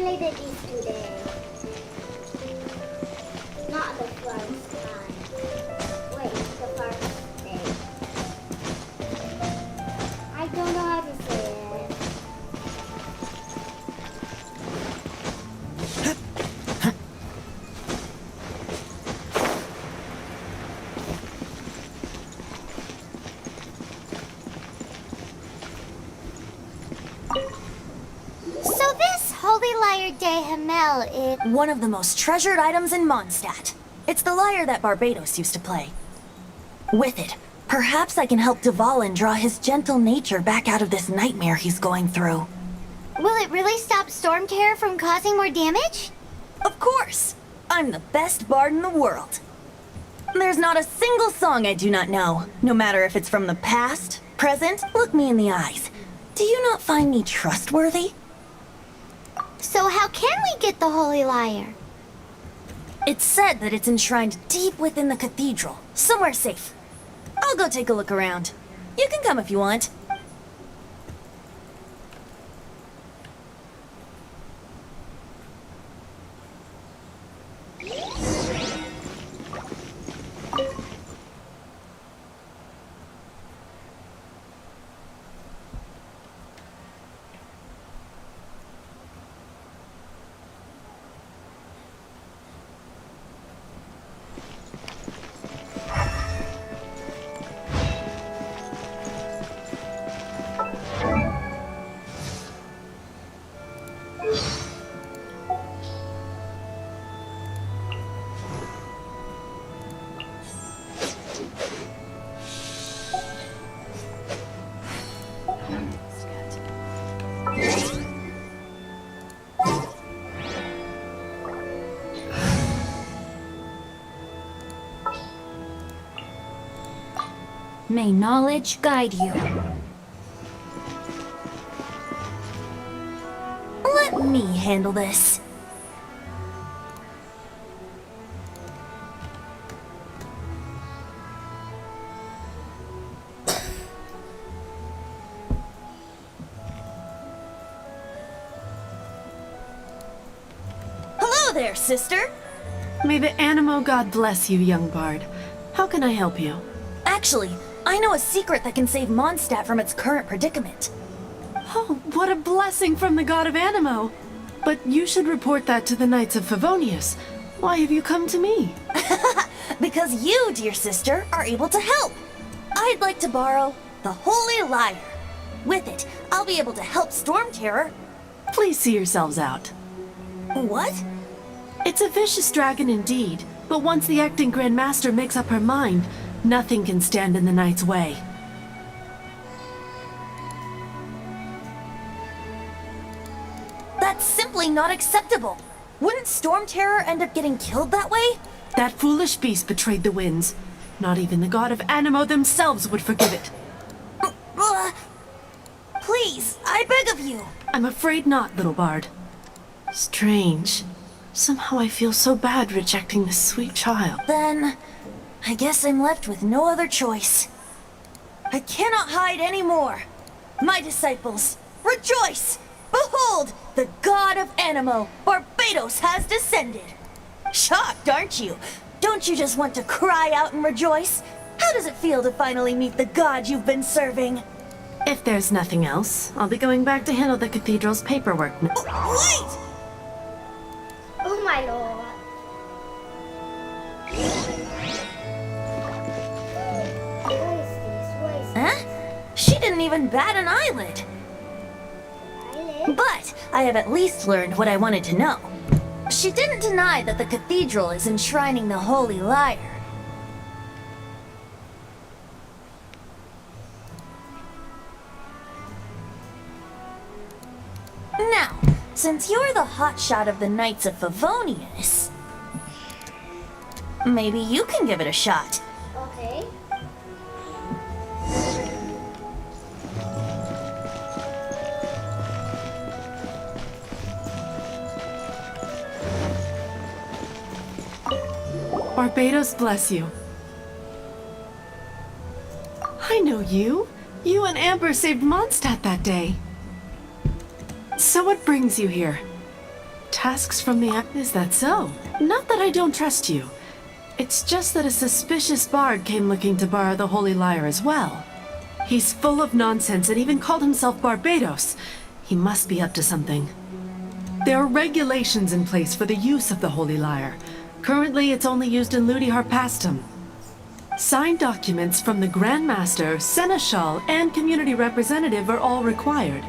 violated this today. Not the first time. Wait, the first day. I don't know how to say it. So this Holy Lyre de Hamel is one of the most treasured items in Mondstadt. It's the lyre that Barbados used to play. With it, perhaps I can help Dvalin draw his gentle nature back out of this nightmare he's going through. Will it really stop Storm Terror from causing more damage? Of course! I'm the best bard in the world. There's not a single song I do not know, no matter if it's from the past, present. Look me in the eyes. Do you not find me trustworthy? So how can we get the Holy Lyre? It's said that it's enshrined deep within the cathedral, somewhere safe. I'll go take a look around. You can come if you want. May knowledge guide you. Let me handle this. Hello there, sister. May the Animo God bless you, young bard. How can I help you? Actually, I know a secret that can save Mondstadt from its current predicament. Oh, what a blessing from the God of Animo! But you should report that to the Knights of Favonius. Why have you come to me? Because you, dear sister, are able to help. I'd like to borrow the Holy Lyre. With it, I'll be able to help Storm Terror. Please see yourselves out. What? It's a vicious dragon indeed, but once the acting Grand Master makes up her mind, nothing can stand in the Knight's way. That's simply not acceptable. Wouldn't Storm Terror end up getting killed that way? That foolish beast betrayed the winds. Not even the God of Animo themselves would forgive it. Please, I beg of you. I'm afraid not, little bard. Strange. Somehow I feel so bad rejecting this sweet child. Then, I guess I'm left with no other choice. I cannot hide anymore. My disciples, rejoice! Behold, the God of Animo, Barbados, has descended. Shocked, aren't you? Don't you just want to cry out and rejoice? How does it feel to finally meet the God you've been serving? If there's nothing else, I'll be going back to handle the cathedral's paperwork now. Wait! Oh my lord. What is this? What is Huh? She didn't even bat an eyelid. eyelid? But I have at least learned what I wanted to know. She didn't deny that the cathedral is enshrining the Holy Lyre. Now, since you're the hotshot of the Knights of Favonius, maybe you can give it a shot. Okay. Barbados bless you. I know you. You and Amber saved Mondstadt that day. So what brings you here? Tasks from the Is that so? Not that I don't trust you. It's just that a suspicious bard came looking to borrow the Holy Lyre as well. He's full of nonsense and even called himself Barbados. He must be up to something. There are regulations in place for the use of the Holy Lyre. Currently, it's only used in Ludi Harpastum. Signed documents from the Grand Master, Seneschal, and Community Representative are all required.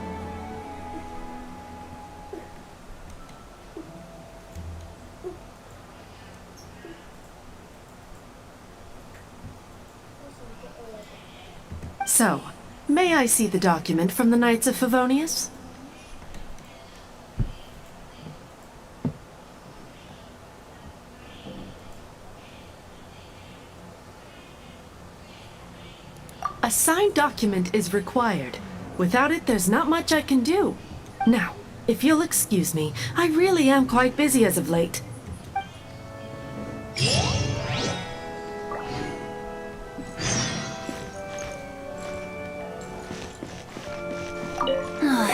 So, may I see the document from the Knights of Favonius? A signed document is required. Without it, there's not much I can do. Now, if you'll excuse me, I really am quite busy as of late.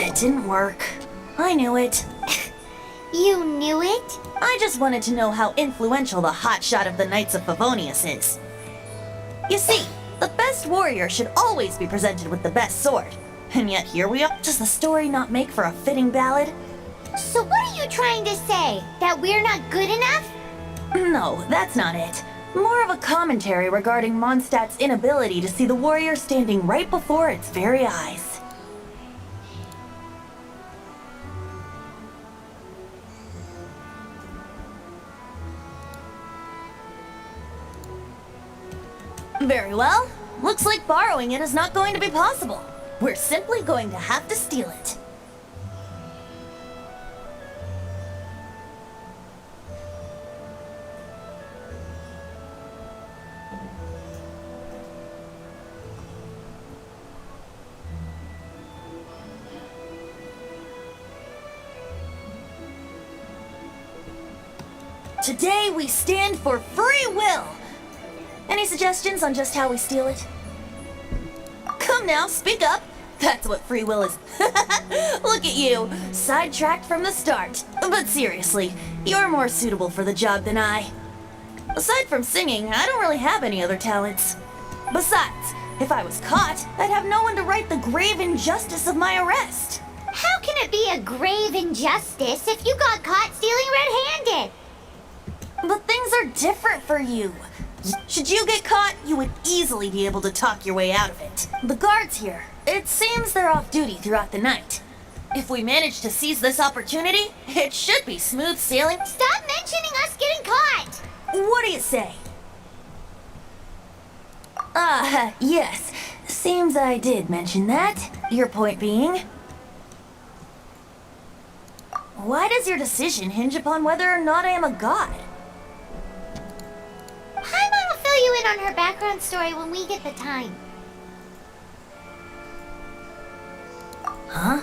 It didn't work. I knew it. You knew it? I just wanted to know how influential the hotshot of the Knights of Favonius is. You see, the best warrior should always be presented with the best sword. And yet here we are. Does the story not make for a fitting ballad? So what are you trying to say? That we're not good enough? No, that's not it. More of a commentary regarding Mondstadt's inability to see the warrior standing right before its very eyes. Very well. Looks like borrowing it is not going to be possible. We're simply going to have to steal it. Today we stand for free will. Any suggestions on just how we steal it? Come now, speak up. That's what free will is. Look at you, sidetracked from the start. But seriously, you're more suitable for the job than I. Aside from singing, I don't really have any other talents. Besides, if I was caught, I'd have no one to right the grave injustice of my arrest. How can it be a grave injustice if you got caught stealing red-handed? But things are different for you. Should you get caught, you would easily be able to talk your way out of it. The guards here, it seems they're off duty throughout the night. If we manage to seize this opportunity, it should be smooth sailing. Stop mentioning us getting caught! What do you say? Yes. Seems I did mention that. Your point being? Why does your decision hinge upon whether or not I am a god? Paimon will fill you in on her background story when we get the time. Huh?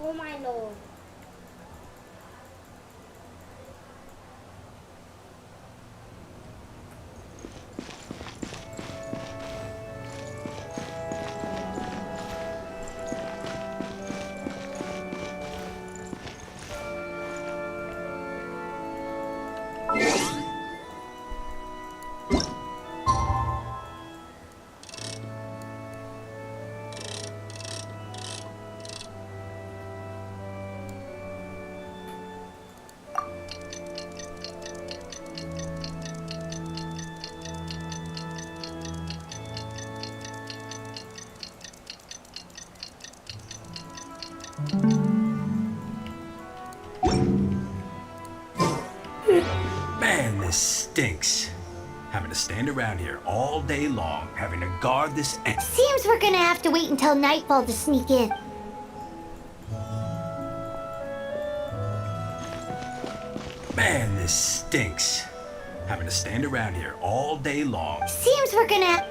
Oh my lord. Man, this stinks. Having to stand around here all day long, having to guard this Seems we're gonna have to wait until nightfall to sneak in. Man, this stinks. Having to stand around here all day long. Seems we're gonna...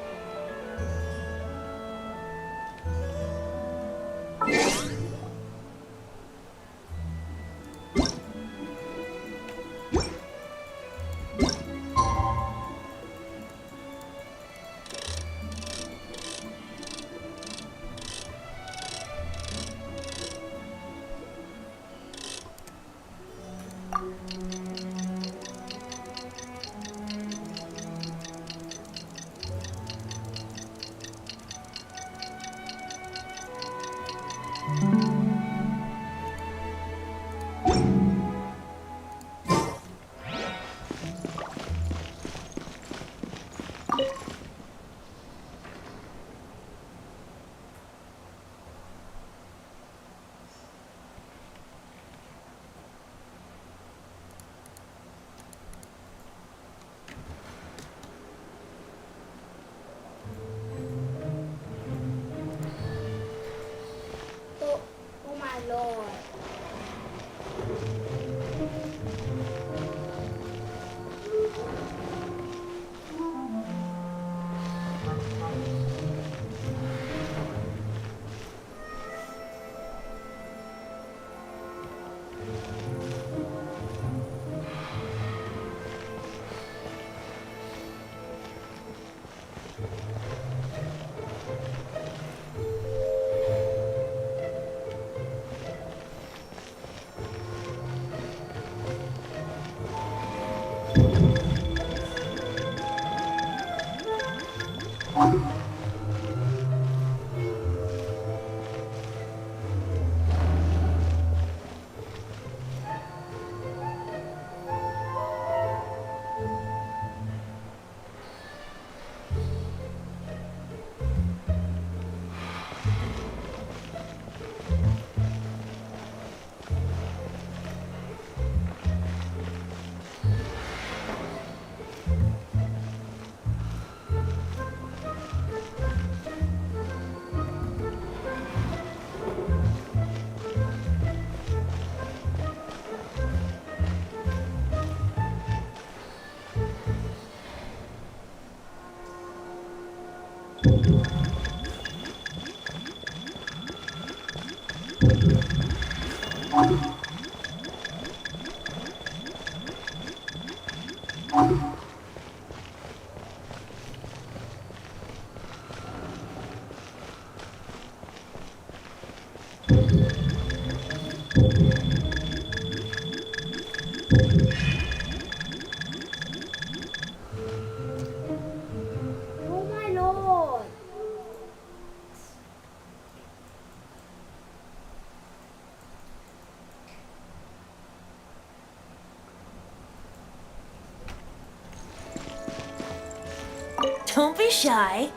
Oh my lord. Don't be shy.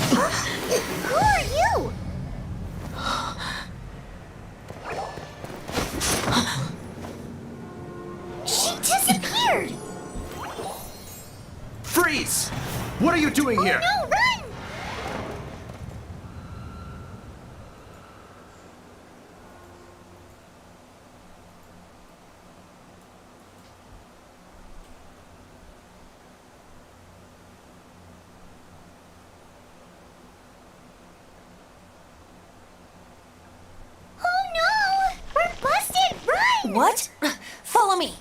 Who are you? She disappeared! Freeze! What are you doing here? No, run! Oh no! We're busted! Run! What? Follow me.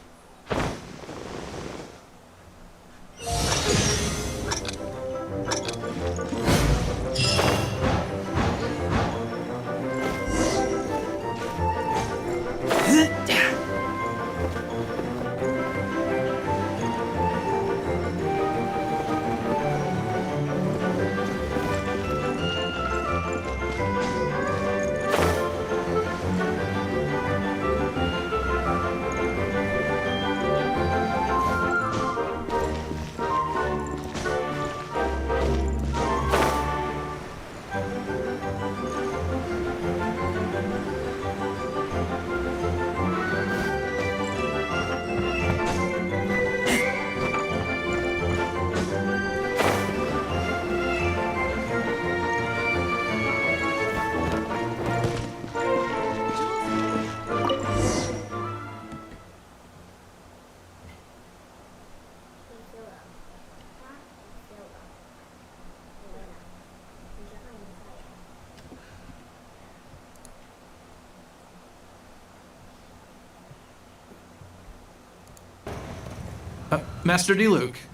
Master D.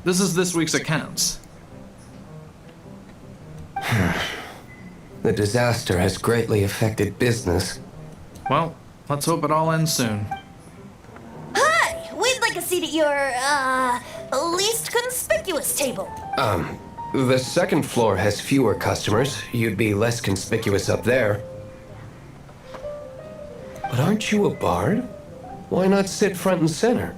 This is this week's accounts. The disaster has greatly affected business. Well, let's hope it all ends soon. Hi! We'd like a seat at your, least conspicuous table. The second floor has fewer customers. You'd be less conspicuous up there. But aren't you a bard? Why not sit front and center?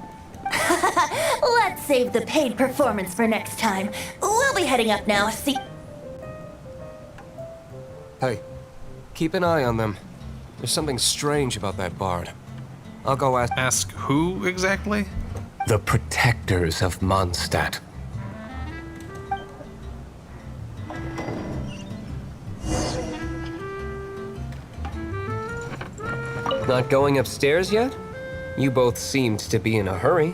Let's save the paid performance for next time. We'll be heading up now. See. Hey, Keep an eye on them. There's something strange about that bard. I'll go ask Ask who exactly? the protectors of Mondstadt. Not going upstairs yet? You both seemed to be in a hurry.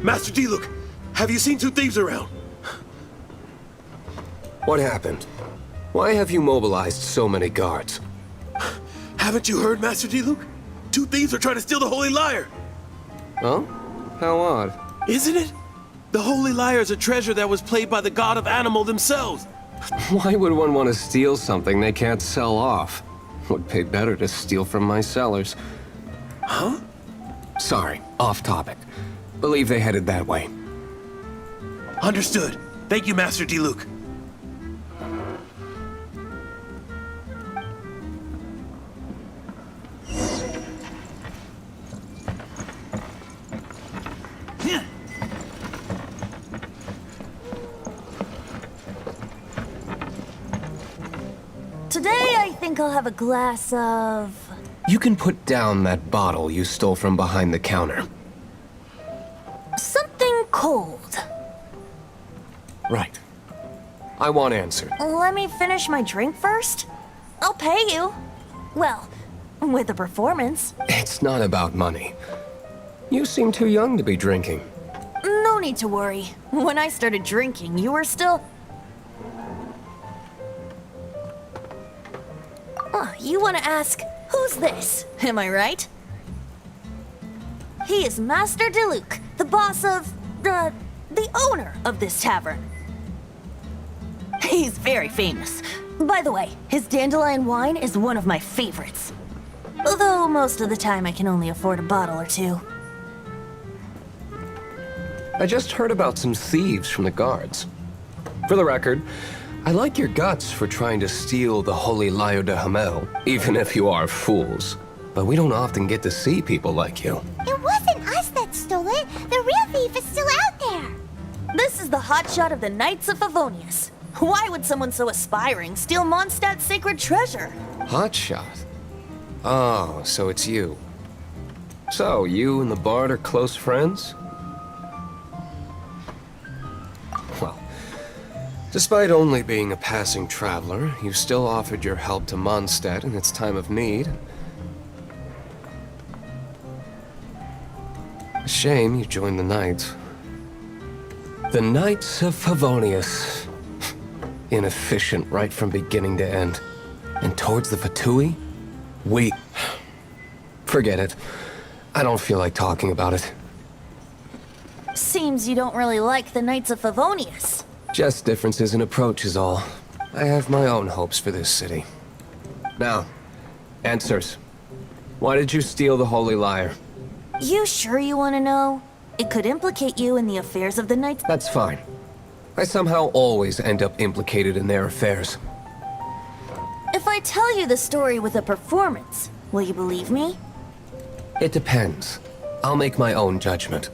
Master Diluc, have you seen two thieves around? What happened? Why have you mobilized so many guards? Haven't you heard, Master Diluc? Two thieves are trying to steal the Holy Lyre. Oh? How odd. Isn't it? The Holy Lyre is a treasure that was played by the god of animal themselves. Why would one want to steal something they can't sell off? Would pay better to steal from my sellers. Huh? Sorry, off topic. Believe they headed that way. Understood. Thank you, Master Diluc. Today, I think I'll have a glass of... You can put down that bottle you stole from behind the counter. something cold. Right. I want answers. Let me finish my drink first. I'll pay you. Well, with a performance. It's not about money. You seem too young to be drinking. No need to worry. When I started drinking, you were still... Oh, you want to ask, who's this? Am I right? He is Master Diluc, the boss of, the owner of this tavern. He's very famous. By the way, his dandelion wine is one of my favorites. Although most of the time I can only afford a bottle or two. I just heard about some thieves from the guards. For the record, I like your guts for trying to steal the Holy Lyre de Hamel, even if you are fools. But we don't often get to see people like you. It wasn't us that stole it. The real thief is still out there. This is the hotshot of the Knights of Favonius. Why would someone so aspiring steal Mondstadt's sacred treasure? Hotshot? Oh, so it's you. So, you and the Bard are close friends? Well, despite only being a passing traveler, you still offered your help to Mondstadt in its time of need. A shame you joined the Knights. The Knights of Favonius. Inefficient right from beginning to end. And towards the Fatui? Forget it. I don't feel like talking about it. Seems you don't really like the Knights of Favonius. Just differences in approach is all. I have my own hopes for this city. Now, answers. Why did you steal the Holy Lyre? You sure you want to know? It could implicate you in the affairs of the Knights. That's fine. I somehow always end up implicated in their affairs. If I tell you the story with a performance, will you believe me? It depends. I'll make my own judgment.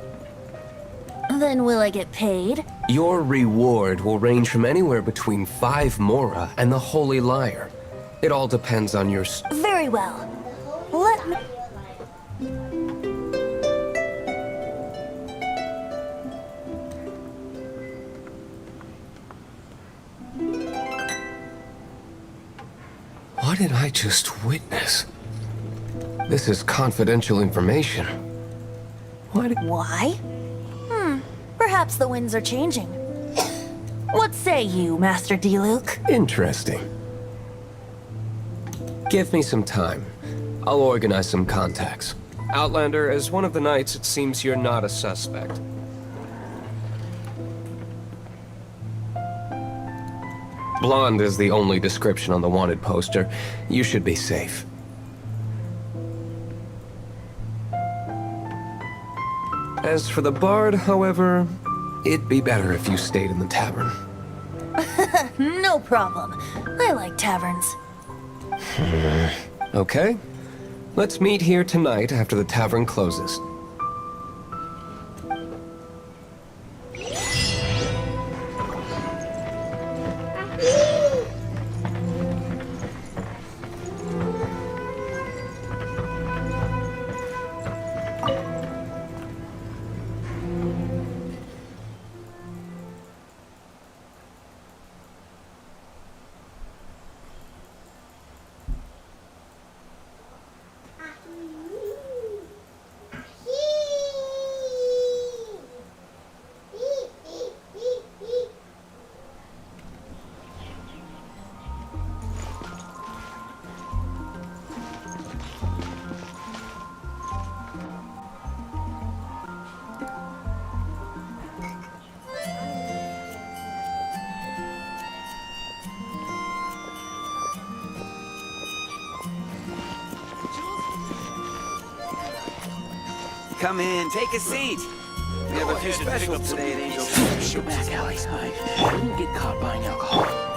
Then will I get paid? Your reward will range from anywhere between 5 Mora and the Holy Lyre. It all depends on your... Very well. Let me... What did I just witness? This is confidential information. Why? Perhaps the winds are changing. What say you, Master Diluc? Interesting. Give me some time. I'll organize some contacts. Outlander, as one of the knights, it seems you're not a suspect. Blonde is the only description on the wanted poster. You should be safe. As for the Bard, however, it'd be better if you stayed in the tavern. No problem. I like taverns. Okay. Let's meet here tonight after the tavern closes. Come in, take a seat. We have a few specials today at Angel's. Go back, Allie. I didn't get caught buying alcohol.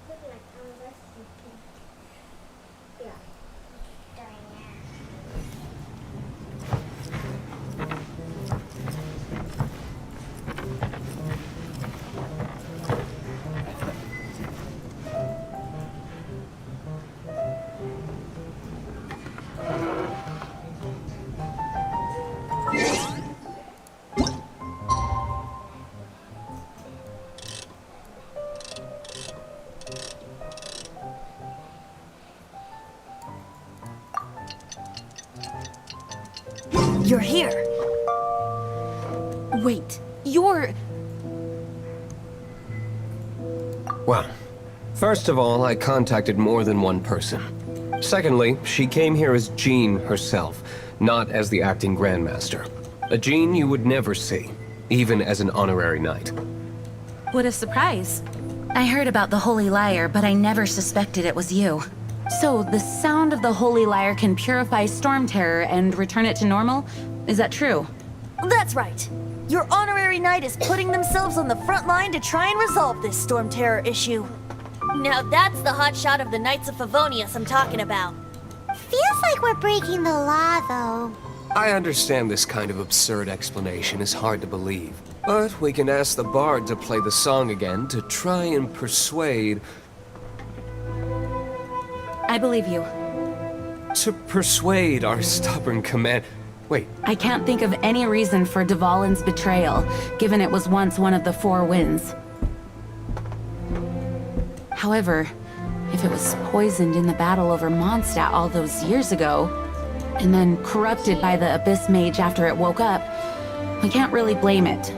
Look like yeah. You're here. Wait, you're... Well, first of all, I contacted more than one person. Secondly, she came here as Jean herself, not as the acting Grandmaster. A Jean you would never see, even as an honorary knight. What a surprise. I heard about the Holy Lyre, but I never suspected it was you. So, the sound of the Holy Lyre can purify Storm Terror and return it to normal? Is that true? That's right. Your honorary knight is putting themselves on the front line to try and resolve this Storm Terror issue. Now that's the hotshot of the Knights of Favonius I'm talking about. Feels like we're breaking the law, though. I understand this kind of absurd explanation is hard to believe, but we can ask the bard to play the song again to try and persuade... I believe you. To persuade our stubborn command... Wait, I can't think of any reason for Dvalin's betrayal, given it was once one of the Four Winds. However, if it was poisoned in the battle over Mondstadt all those years ago, and then corrupted by the Abyss Mage after it woke up, we can't really blame it.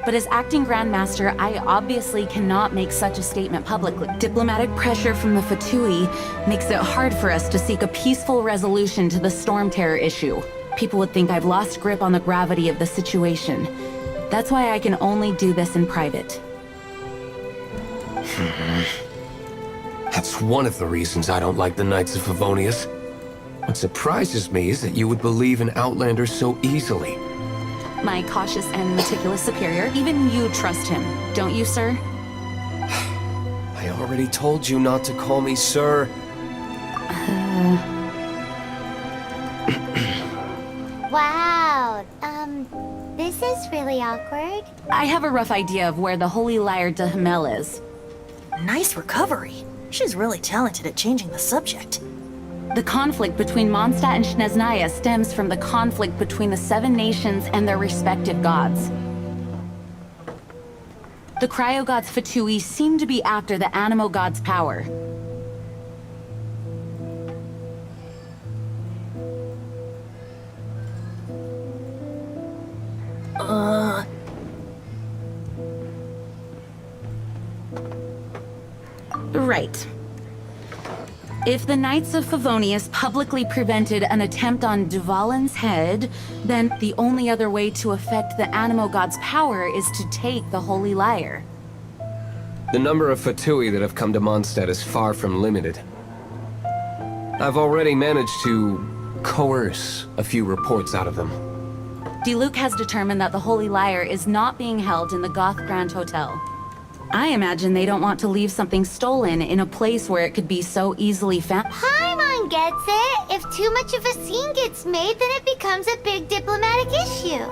But as acting Grandmaster, I obviously cannot make such a statement publicly. Diplomatic pressure from the Fatui makes it hard for us to seek a peaceful resolution to the Storm Terror issue. People would think I've lost grip on the gravity of the situation. That's why I can only do this in private. That's one of the reasons I don't like the Knights of Favonius. What surprises me is that you would believe in Outlanders so easily. My cautious and meticulous superior, even you trust him, don't you, sir? I already told you not to call me sir. Wow. This is really awkward. I have a rough idea of where the Holy Lyre de Hamel is. Nice recovery. She's really talented at changing the subject. The conflict between Mondstadt and Snezhnaya stems from the conflict between the 7 nations and their respective gods. The cryo-gods Fatui seem to be after the Animo god's power. Right. If the Knights of Favonius publicly prevented an attempt on Duvalin's head, then the only other way to affect the Animo god's power is to take the Holy Lyre. The number of Fatui that have come to Mondstadt is far from limited. I've already managed to coerce a few reports out of them. Diluc has determined that the Holy Lyre is not being held in the Goth Grand Hotel. I imagine they don't want to leave something stolen in a place where it could be so easily found. Paimon gets it. If too much of a scene gets made, then it becomes a big diplomatic issue.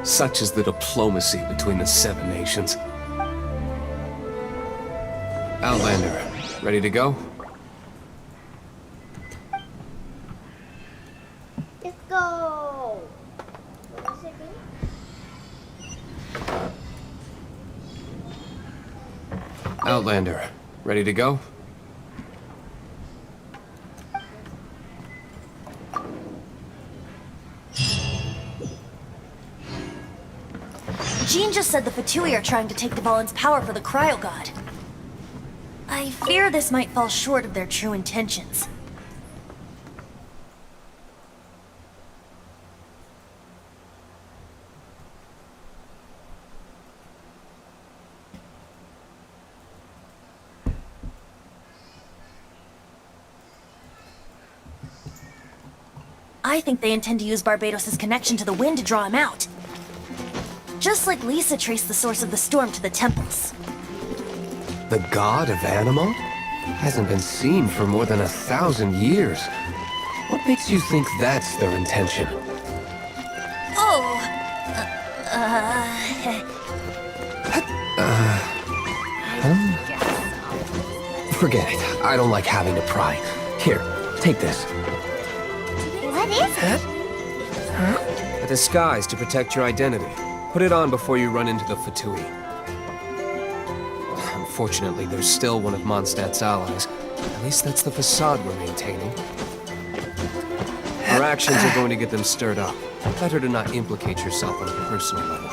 Such is the diplomacy between the 7 nations. Outlander, ready to go? Let's go. What is it doing? Outlander, ready to go? Jean just said the Fatui are trying to take Dvalin's power for the Cryo God. I fear this might fall short of their true intentions. I think they intend to use Barbados' connection to the wind to draw him out. Just like Lisa traced the source of the storm to the temples. The god of Animo? Hasn't been seen for more than 1,000 years. What makes you think that's their intention? Oh! Forget it. I don't like having to pry. Here, take this. What is it? A disguise to protect your identity. Put it on before you run into the Fatui. Unfortunately, there's still one of Mondstadt's allies. At least that's the facade we're maintaining. Our actions are going to get them stirred up. Better to not implicate yourself on a personal level.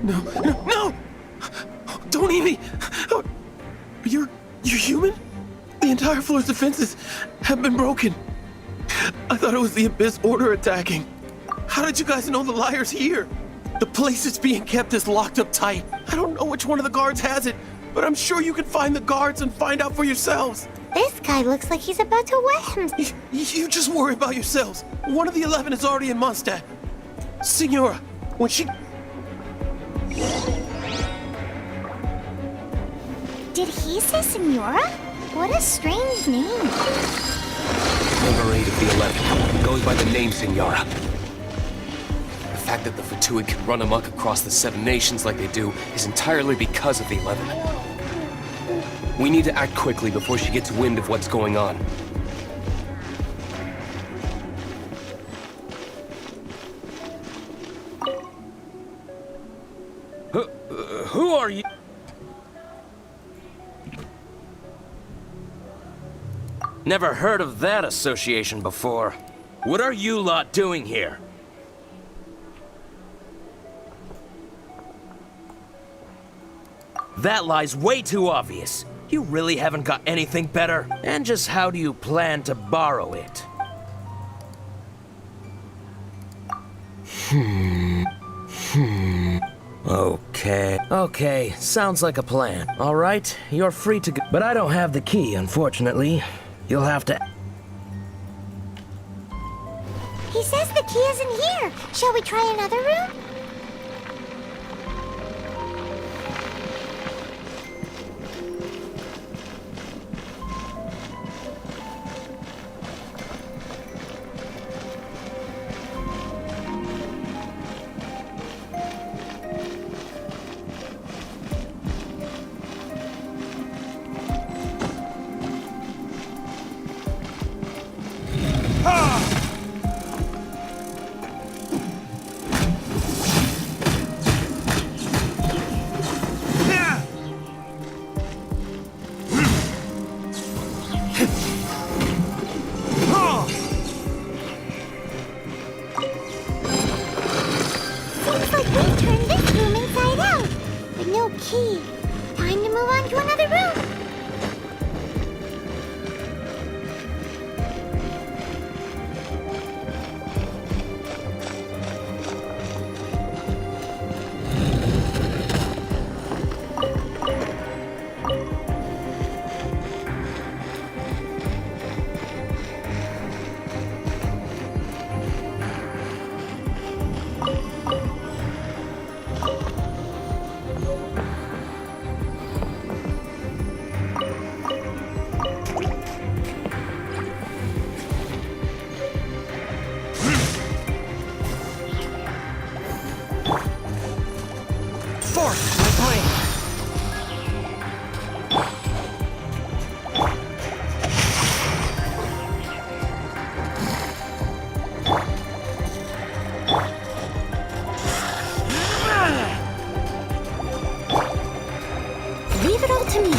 No, no, no! Don't eat me! Oh, you're human? The entire floor's defenses have been broken. I thought it was the Abyss Order attacking. How did you guys know the liar's here? The place it's being kept is locked up tight. I don't know which one of the guards has it, but I'm sure you can find the guards and find out for yourselves. This guy looks like he's about to wet himself. You just worry about yourselves. One of the 11 is already in Mondstadt. Signora, when she... Did he say Senora? What a strange name. Number 8 of the 11 goes by the name Signora. The fact that the Fatuid can run amok across the 7 nations like they do is entirely because of the 11. We need to act quickly before she gets wind of what's going on. Who are you? Never heard of that association before. What are you lot doing here? That lie's way too obvious. You really haven't got anything better? And just how do you plan to borrow it? Okay, sounds like a plan. All right, you're free to go. But I don't have the key, unfortunately. You'll have to... He says the key isn't here. Shall we try another room? Seems like we turned this room inside out. But no key. Time to move on to another room. Leave it all to me.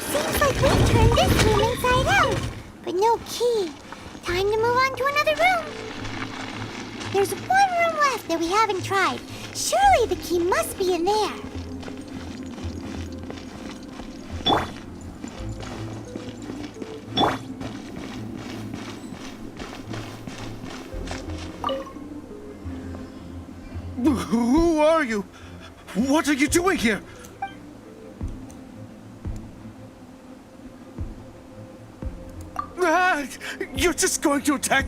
Seems like we've turned this room inside out. But no key. Time to move on to another room. There's one room left that we haven't tried. Surely the key must be in there. Who are you? What are you doing here? You're just going to attack?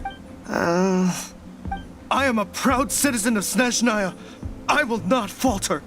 I am a proud citizen of Snezhnaya. I will not falter.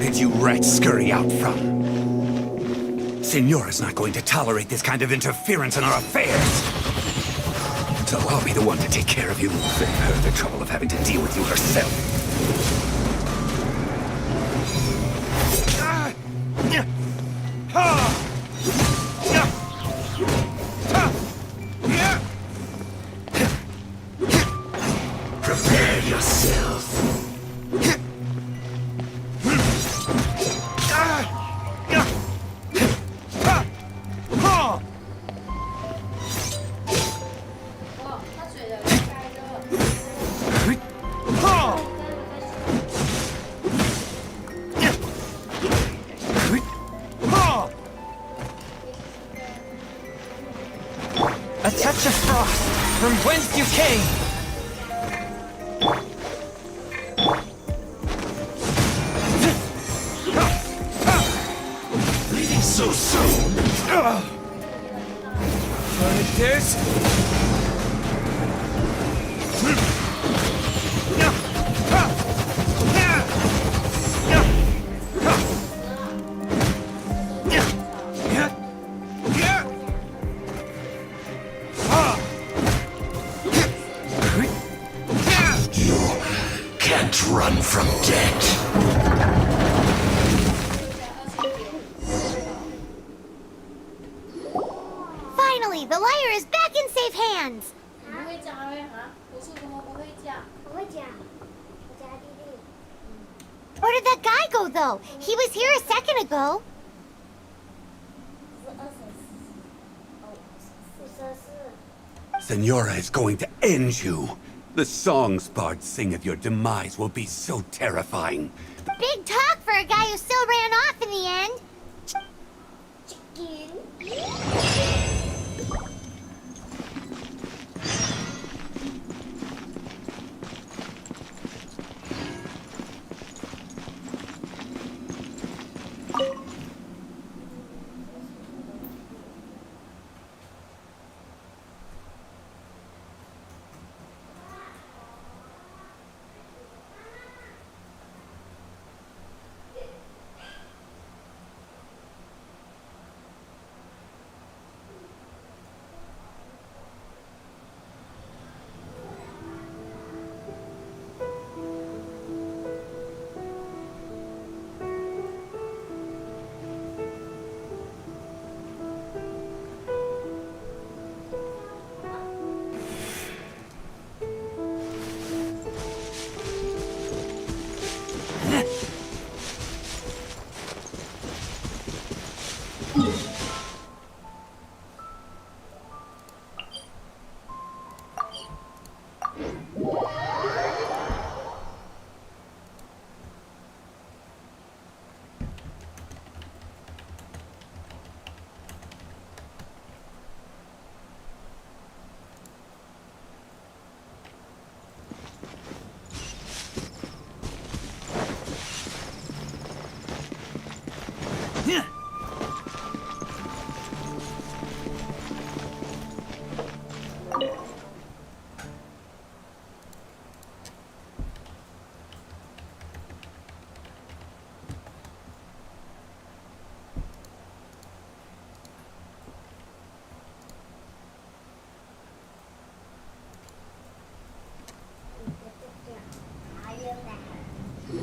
did you rats scurry out from? Senora's not going to tolerate this kind of interference in our affairs. So I'll be the one to take care of you. Save her the trouble of having to deal with you herself. Prepare yourself. A touch of frost from whence you came. Leaving so soon? Furnace. Can't run from death. Finally, the lyre is back in safe hands. Where did that guy go, though? He was here a second ago. Senora is going to end you. The songs bards sing of your demise will be so terrifying. Big talk for a guy who still ran off in the end.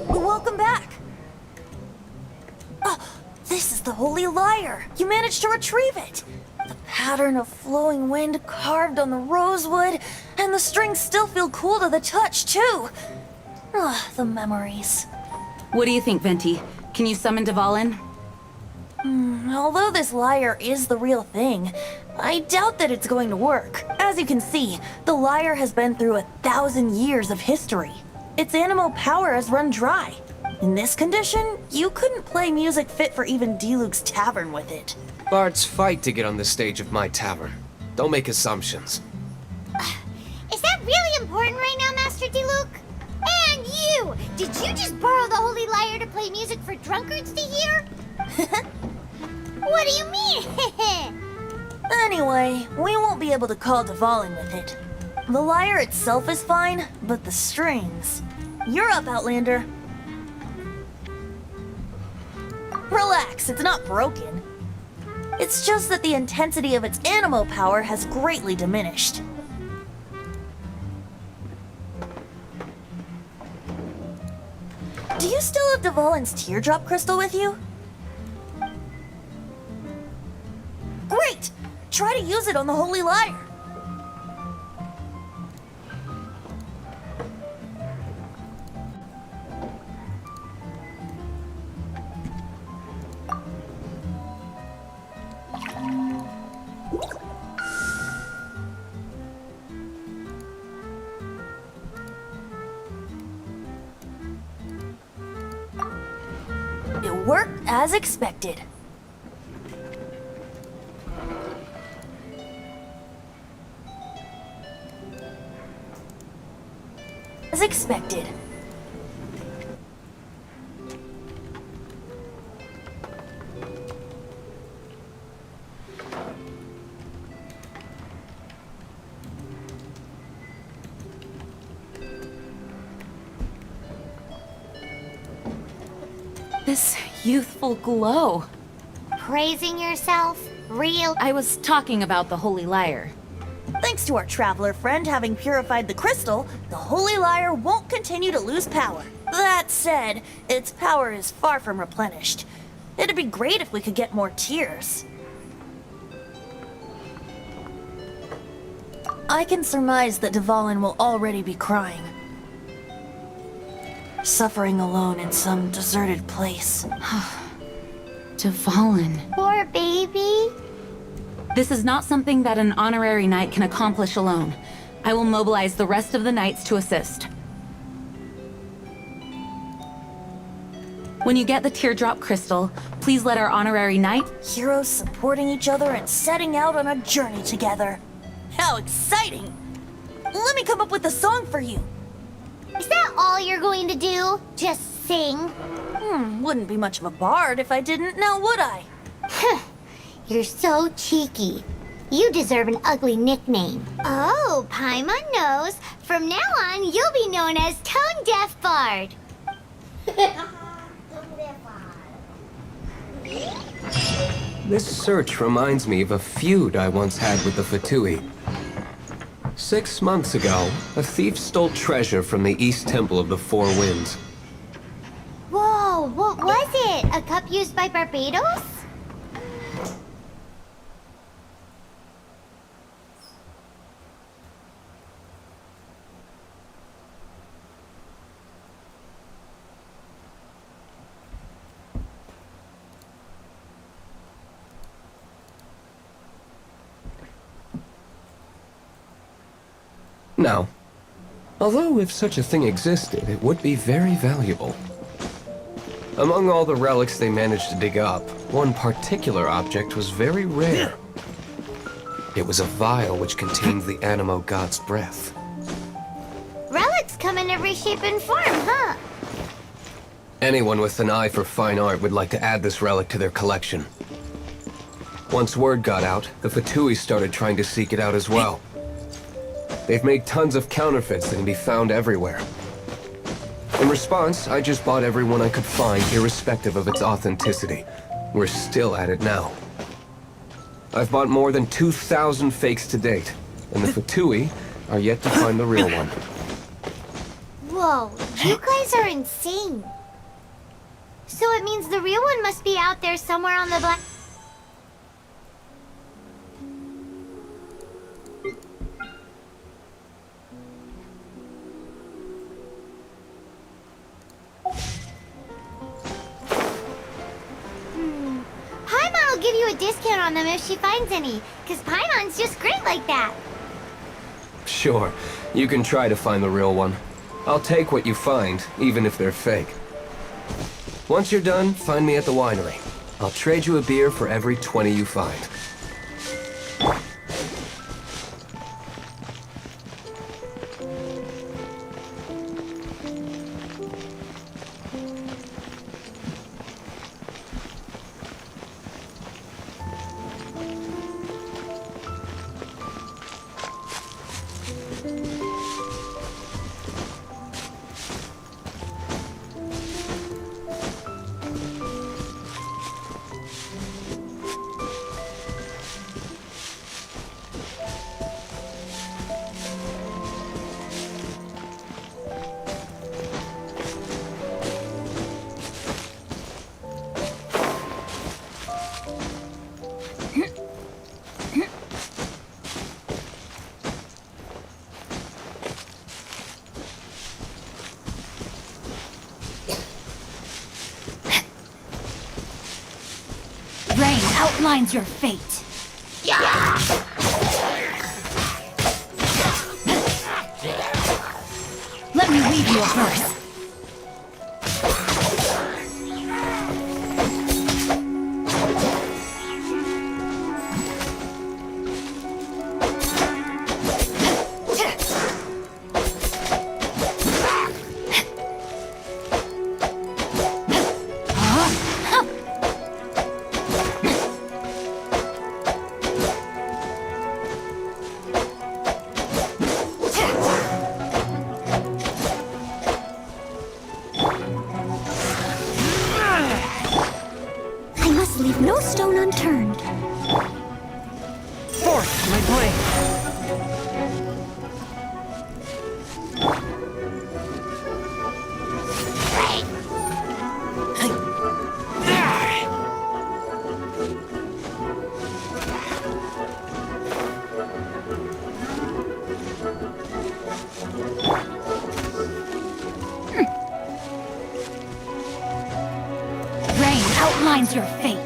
Welcome back. Oh, this is the Holy Lyre. You managed to retrieve it. The pattern of flowing wind carved on the rosewood, and the strings still feel cool to the touch, too. Ah, the memories. What do you think, Venti? Can you summon Dvalin? Although this lyre is the real thing, I doubt that it's going to work. As you can see, the lyre has been through 1,000 years of history. Its animal power has run dry. In this condition, you couldn't play music fit for even Diluc's tavern with it. Bards fight to get on the stage of my tavern. Don't make assumptions. Is that really important right now, Master Diluc? And you! Did you just borrow the Holy Lyre to play music for drunkards to hear? What do you mean? Anyway, we won't be able to call Dvalin with it. The lyre itself is fine, but the strings... You're up, Outlander. Relax, it's not broken. It's just that the intensity of its animo power has greatly diminished. Do you still have Dvalin's teardrop crystal with you? Great! Try to use it on the Holy Lyre. It worked as expected. As expected. This youthful glow. Praising yourself? Real? I was talking about the Holy Lyre. Thanks to our traveler friend having purified the crystal, the Holy Lyre won't continue to lose power. That said, its power is far from replenished. It'd be great if we could get more tears. I can surmise that Dvalin will already be crying. Suffering alone in some deserted place. Dvalin. Poor baby. This is not something that an honorary knight can accomplish alone. I will mobilize the rest of the knights to assist. When you get the teardrop crystal, please let our honorary knight... Heroes supporting each other and setting out on a journey together. How exciting! Let me come up with a song for you. Is that all you're going to do? Just sing? Wouldn't be much of a bard if I didn't, now would I? You're so cheeky. You deserve an ugly nickname. Oh, Paimon knows. From now on, you'll be known as Tone Deaf Bard. This search reminds me of a feud I once had with the Fatui. 6 months ago, a thief stole treasure from the East Temple of the Four Winds. Whoa, what was it? A cup used by Barbados? Now, although if such a thing existed, it would be very valuable. Among all the relics they managed to dig up, one particular object was very rare. It was a vial which contained the Animo god's breath. Relics come in every shape and form, huh? Anyone with an eye for fine art would like to add this relic to their collection. Once word got out, the Fatui started trying to seek it out as well. They've made tons of counterfeits that can be found everywhere. In response, I just bought every one I could find, irrespective of its authenticity. We're still at it now. I've bought more than 2,000 fakes to date, and the Fatui are yet to find the real one. Whoa, you guys are insane. So it means the real one must be out there somewhere on the black... Paimon will give you a discount on them if she finds any, because Paimon's just great like that. Sure, you can try to find the real one. I'll take what you find, even if they're fake. Once you're done, find me at the winery. I'll trade you a beer for every 20 you find. outlines your fate. Let me weave you a verse. I must leave no stone unturned. Forth, my blade! Rain outlines your fate.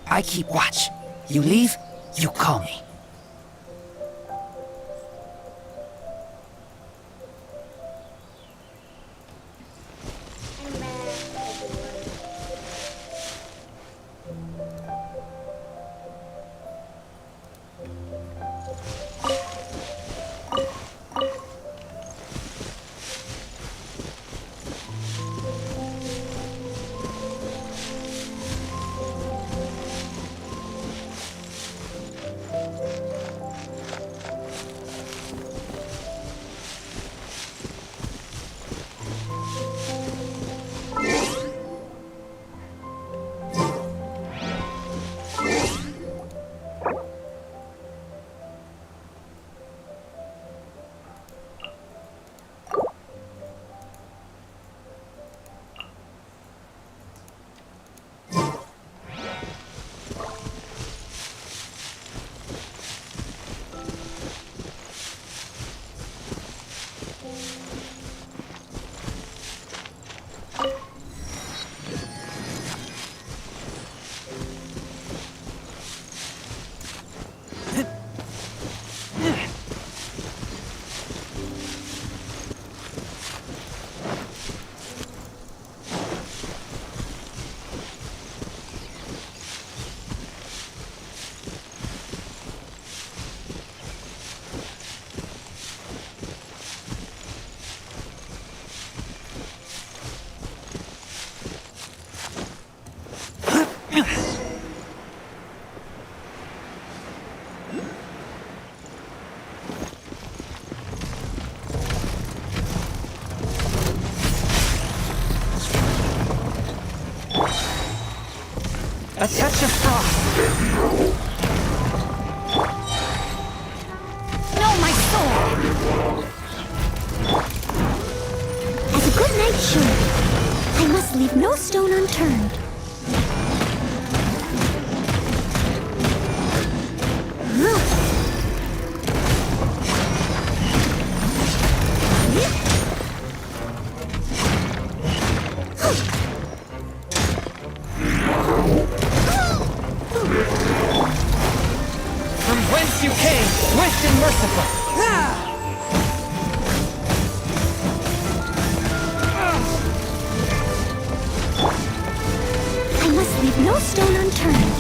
I keep watch. You leave, you call me. A touch of frost. As a good knight should, I must leave no stone unturned. From whence you came, swift and merciful. I must leave no stone unturned.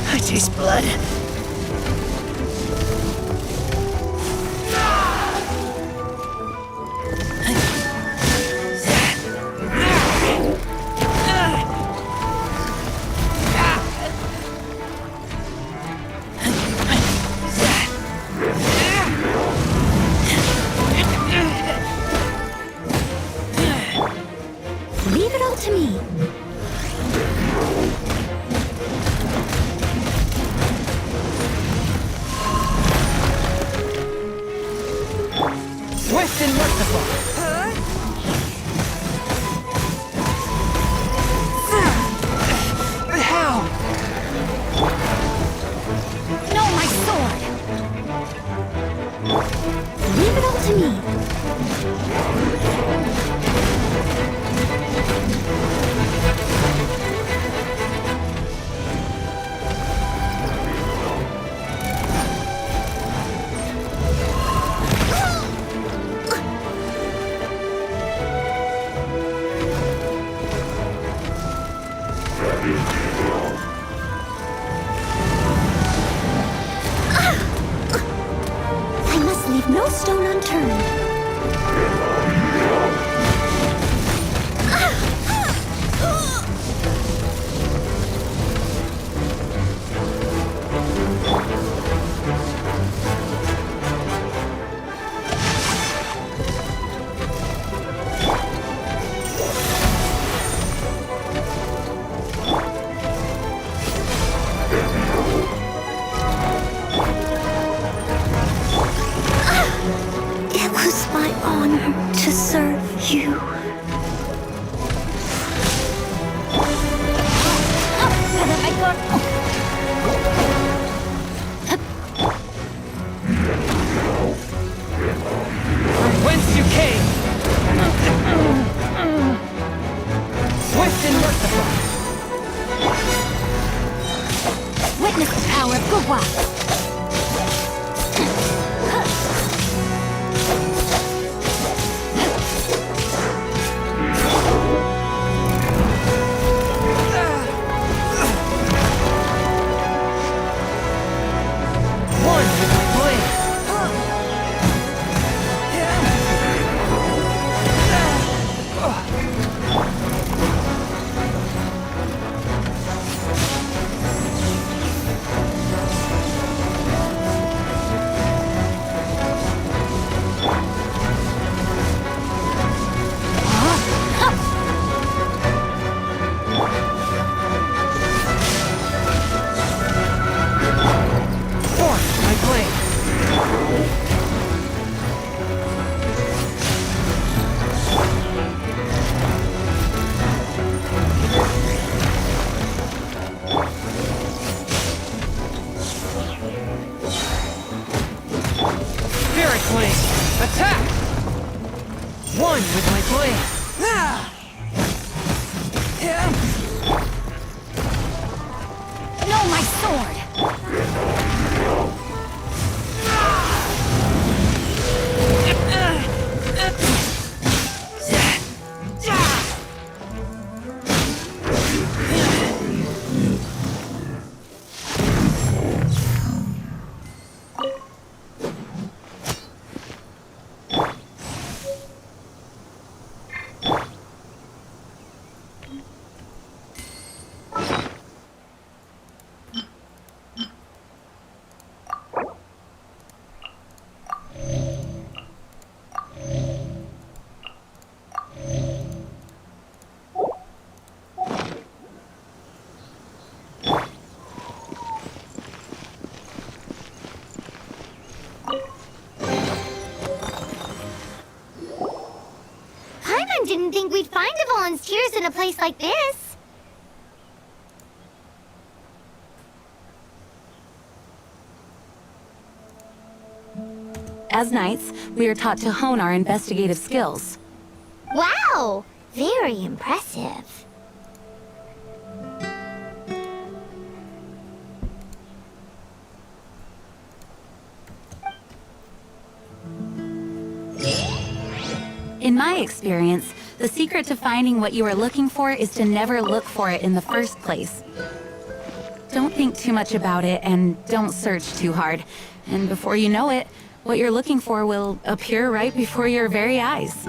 I taste blood. Leave it all to me. Swift and merciful. But how? No, my sword! Leave it all to me. I must leave no stone unturned. It was my honor to serve you. From whence you came, swift and merciful. Witness the power of Gugwa. One with my blade. Didn't think we'd find the volunteers in a place like this. As knights, we are taught to hone our investigative skills. Wow! Very impressive. In my experience, the secret to finding what you are looking for is to never look for it in the first place. Don't think too much about it and don't search too hard. And before you know it, what you're looking for will appear right before your very eyes.